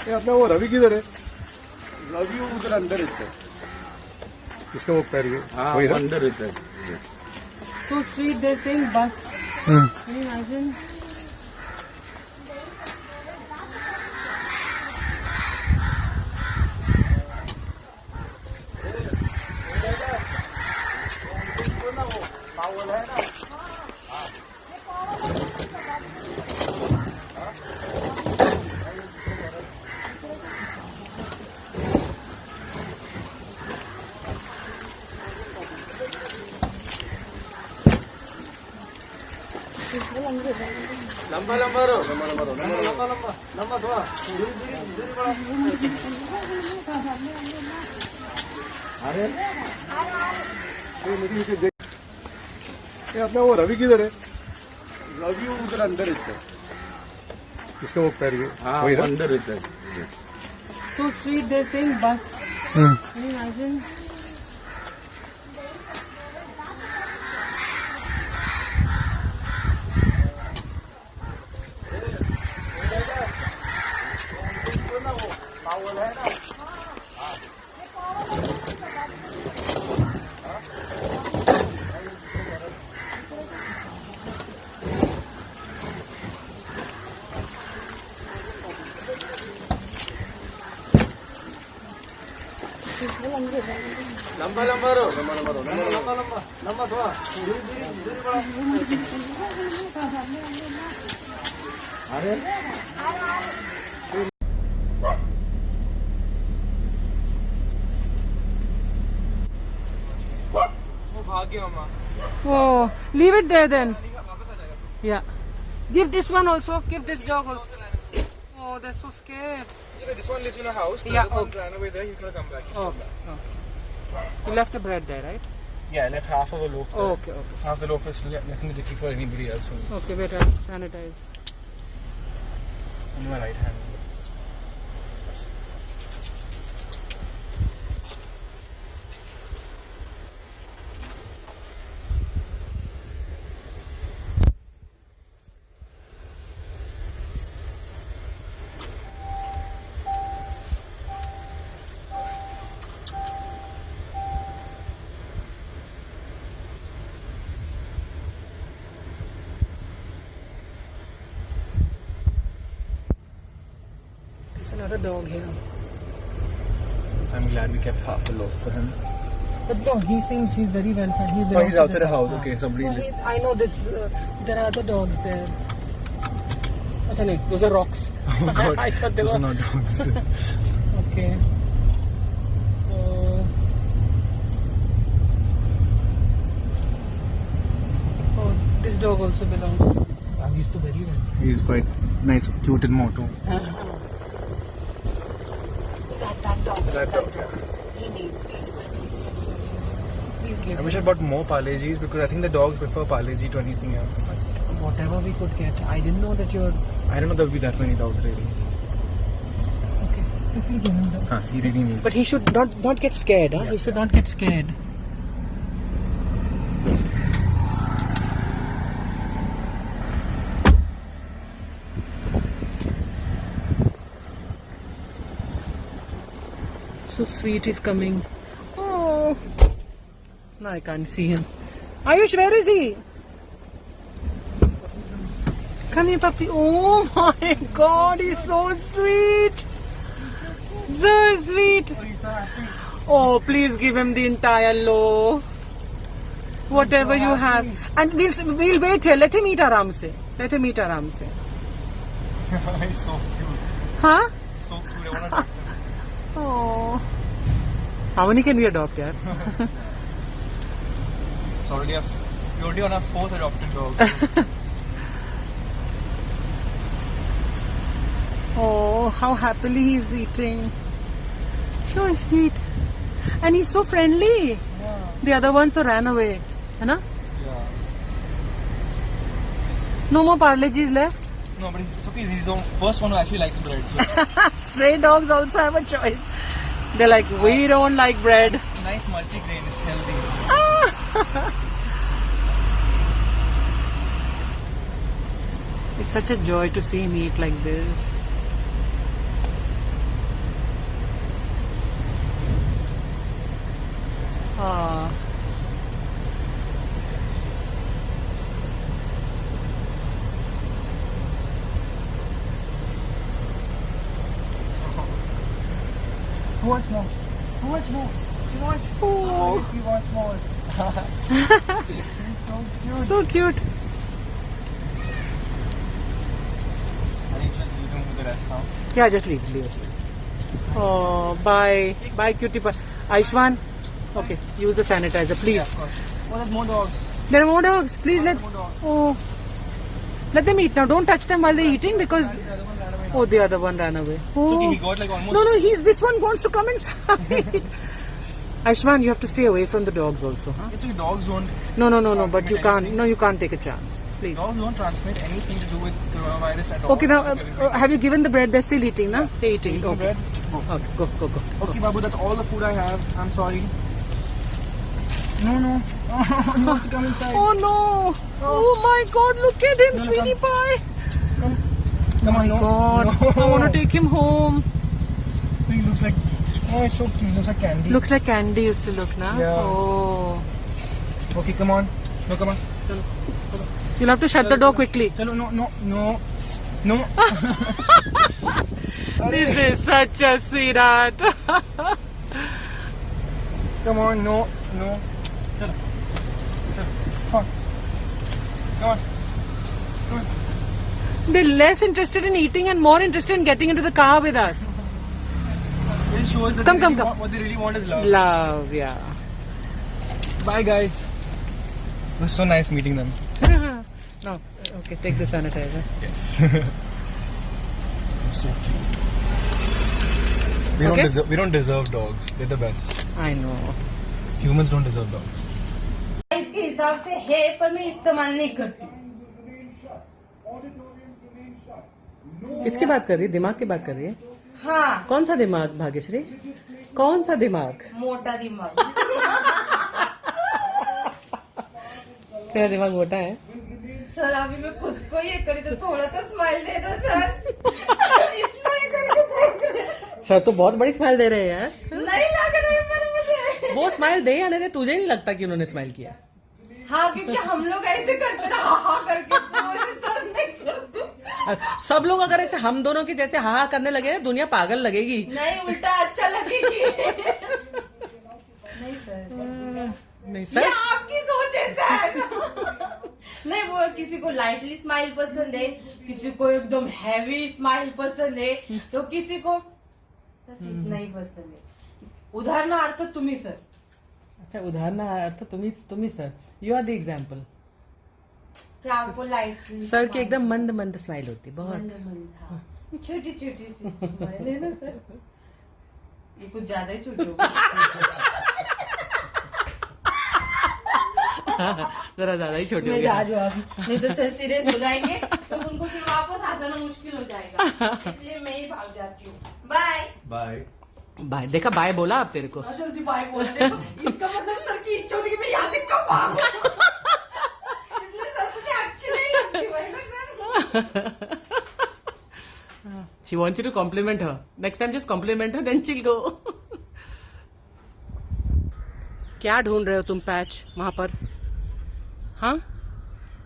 ये अपना वो रवि किधर है? रवि उधर अंदर है। इसका वो पैर वही अंदर रहता है। So sweet, they're saying bus. Can you imagine? लंबा लंबा रो लंबा लंबा रो लंबा लंबा लंबा लंबा थोड़ा दूरी बढ़ा। अरे ये अपना वो रवि किधर है? रवि उधर अंदर है। इसका वो पैर वही अंदर रहता है। So sweet, they're saying bus. Can you imagine? लंबा लंबा रो लंबा लंबा रो लंबा लंबा लंबा लंबा थोड़ा दूरी बढ़ा। अरे वो भाग गया मामा। Oh, leave it there then. Yeah. Give this one also. Give this dog also. Oh, they're so scared. This one lives in a house. Yeah, The other one okay. ran away there. He's gonna come back. He'll Oh, come back. okay. You left the bread there, right? Yeah, I left half of a loaf there. Oh, okay, okay. Half the loaf is left in the dicky for anybody else. Okay, wait, I'll sanitize. On my right hand. There's another dog here. I'm glad we kept half a loaf for him. But no, he seems he's very well fed. Oh, he's outside the house. Okay, somebody. No, I know this. There are other dogs there. Acha nahi, those are rocks. Oh God, I thought they those were. are not dogs. Okay. So. Oh, this dog also belongs to this. I'm used to very well. He's quite nice, cute and moto. That dog. That dog, yeah. He needs desperately. Yes, yes, yes. Please give I him. wish I bought more Parle-G's because I think the dogs prefer Parle-G to anything else. Whatever we could get. I didn't know that you're. I don't know there will be that many dogs really. Okay, quickly give him the. He really needs. But he should not get scared, huh? Yeah. He should not get scared. So sweet is coming. Oh. No, I can't see him. Ayush, where is he? Come here, puppy. Oh my God, he's so sweet. So sweet. Oh, please give him the entire loaf. Whatever you have. And we'll wait here. Let him eat aram se. Let him eat aram se. He's so cute. Huh? So cute. I want to adopt him. Oh. How many can we adopt, yaar? It's already we're already on our fourth adopted dog. Oh, how happily he's eating. So sweet. And he's so friendly. Yeah. The other ones ran away. Hai na? Yeah. No more Parle-G's left. No, but it's okay. He's the first one who actually likes bread. So Stray dogs also have a choice. They're like, we don't like bread. it's nice multigrain. It's healthy. It's such a joy to see him eat like this. Who wants more? Who wants more? He wants. Oh. He wants more. He's so cute. So cute. I think just leave him with the rest now. Yeah, just leave it. Oh, bye. Bye, cutie pie. Aishwan. Okay, use the sanitizer, please. Yeah, of course. Oh, there's more dogs. There are more dogs. Please let. More dogs. Oh. Let them eat now. Don't touch them while they're eating because. The other one ran away. Oh, the other one ran away. It's Oh. okay, he got like almost. No, this one wants to come inside. Aishman, you have to stay away from the dogs also, huh? It's okay, dogs don't. No, but you Transmit can't. anything? No, you can't take a chance. Please. Dogs don't transmit anything to do with coronavirus at all. Okay, now, Everything. have you given the bread? They're still eating, no? Stay eating. Eating Okay. bread? Go. Okay, go. Okay, Babu, that's all the food I have. I'm sorry. No. Oh, he wants to come inside. Oh no! Oh my God! Look at him, No, sweetie come. pie. Come on, no. God, No. I want to take him home. He looks like. Oh, it's so cute. He looks like candy. Looks like Candy used to look, na? Yeah. Oh. Okay, come on. No, come on. Chalo. You'll have to shut the door quickly. Chalo, no. This is such a sweetheart. Come on, no. Chalo. Come on. They're less interested in eating and more interested in getting into the car with us. It shows that Come. what they really want is love. Love, yeah. Bye, guys. It was so nice meeting them. No, okay, take the sanitizer. Yes. So cute. Okay. We don't deserve dogs. They're the best. I know. Humans don't deserve dogs. इसके हिसाब से है पर मैं इस्तेमाल नहीं करती. किसकी बात कर रही है? दिमाग की बात कर रही है? हाँ, कौन सा दिमाग, भाग्यश्री? कौन सा दिमाग? मोटा दिमाग. तेरा दिमाग मोटा है? सर अभी मैं खुद को ये करी तो थोड़ा तो स्माइल दे दो सर. इतना ही करके देख रहे. सर तो बहुत बड़ी स्माइल दे रहे हैं यार. नहीं लग रही पर मुझे. वो स्माइल दे या नहीं दे, तुझे नहीं लगता कि उन्होंने स्माइल किया? हाँ, क्योंकि हम लोग ऐसे करते ना हा करके पूरे सर नहीं करते. सब लोग अगर ऐसे हम दोनों के जैसे हा करने लगे दुनिया पागल लगेगी. नहीं, उल्टा अच्छा लगेगी. नहीं सर, नहीं ये सर, आपकी सोच है सर. नहीं, वो किसी को लाइटली स्माइल पसंद है, किसी को एकदम हैवी स्माइल पसंद है, तो किसी को बस इतना ही पसंद है. उदाहरणार्थ तुम्ही सर. अच्छा उदाहरणार्थ तुम्ही sir, you are the example. क्या आपको लाइटली सर की एकदम मंद स्माइल होती है बहुत. छोटी छोटी सी स्माइल है ना सर. ये कुछ ज्यादा ही छोटी होगी. जरा ज्यादा ही छोटी हो मैं गई. जा रही हूँ अभी, नहीं तो सर सीरियस हो जाएंगे तो उनको फिर वापस आना मुश्किल हो जाएगा. इसलिए मैं ही भाग जाती हूँ. बाय. बाय. देखा बाय बोला आप तेरे को. जल्दी बाय बोल दे. इसका मतलब सर की इच्छा होती कि मैं यहाँ से कब भागूं. इसलिए सर को मैं अच्छी नहीं लगती भाई ना sir. She wants you to compliment her. Next time just compliment her, then she'll go. क्या ढूंढ रहे हो तुम पैच वहां पर? हाँ?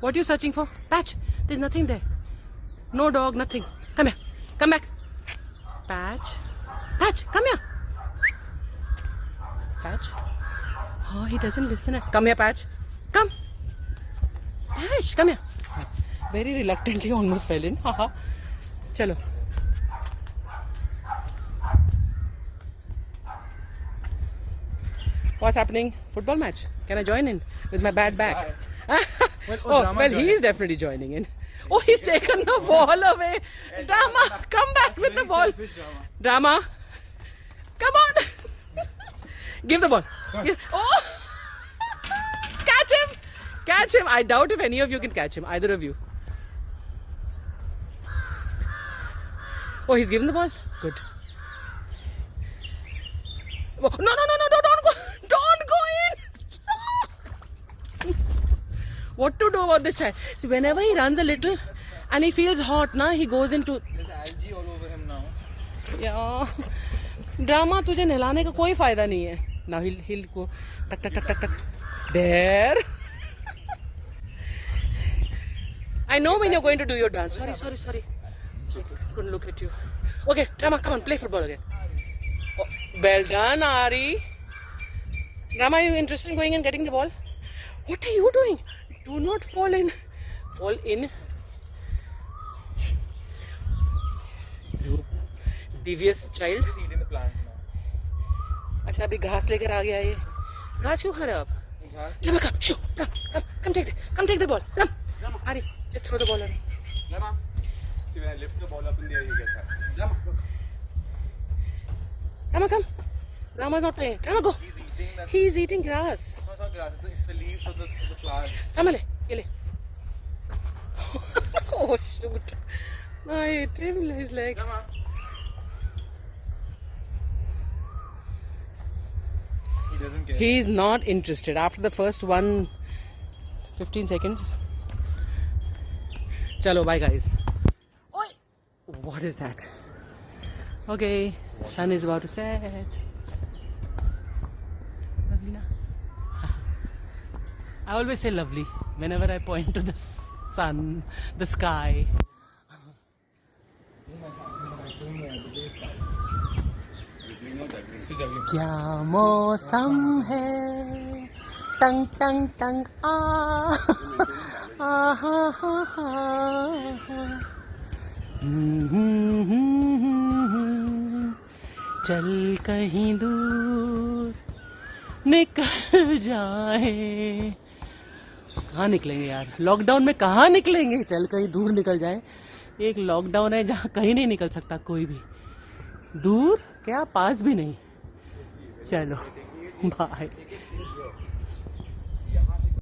What are you searching for? Patch. There's nothing there. No dog, nothing. Come here. Come back. Patch. Come here. Patch. Oh, he doesn't listen. Come here, Patch. Come. Patch, come here. Very reluctantly almost fell in. Haha. Chalo. What's happening? Football match. Can I join in with my bad back? Well, he is definitely joining in. Oh, he's taken the ball away. Drama, come back with the ball. Drama, come on. Give the ball. Oh, catch him. I doubt if any of you can catch him. Either of you. Oh, he's given the ball. Good. No, don't go in. What to do about this child? So whenever he runs a little and he feels hot, na, he goes into. There's algae all over him now. Yeah. Drama, तुझे नहलाने का कोई फायदा नहीं है. Now he'll go tuck. There. I know when you're going to do your dance. Sorry. Couldn't look at you. Okay, Drama, come on, play football again. Well done, Ari. Grandma, are you interested in going and getting the ball? What are you doing? Do not fall in. Fall in. You devious child. Just eating the plants now. अच्छा अभी घास लेकर आ गया ये. घास क्यों खा रहे हो आप? Come take the ball. Come. Ari, just throw the ball on. Grandma, see when I lift the ball up in the air, you get that. Grandma, look. Come. Grandma's not playing. Grandma, go. He's eating that. He's eating grass. No, it's not grass. It's the leaves of the flowers. Come on, ये ले. Oh shoot! I hit him. He's like. Grandma. He doesn't care. He's not interested. After the first 15 seconds. Chalo, bye guys. Oi! What is that? Okay, sun is about to set. Lovely na? I always say lovely whenever I point to the sun, the sky. क्या मौसम है टंग टंग टंग आ हा हा हा चल कहीं दूर निकल जाए. कहाँ निकलेंगे यार, लॉकडाउन में कहाँ निकलेंगे. चल कहीं दूर निकल जाए. एक लॉकडाउन है जहाँ कहीं नहीं निकल सकता कोई भी. दूर क्या, पास भी नहीं. चलो बाय.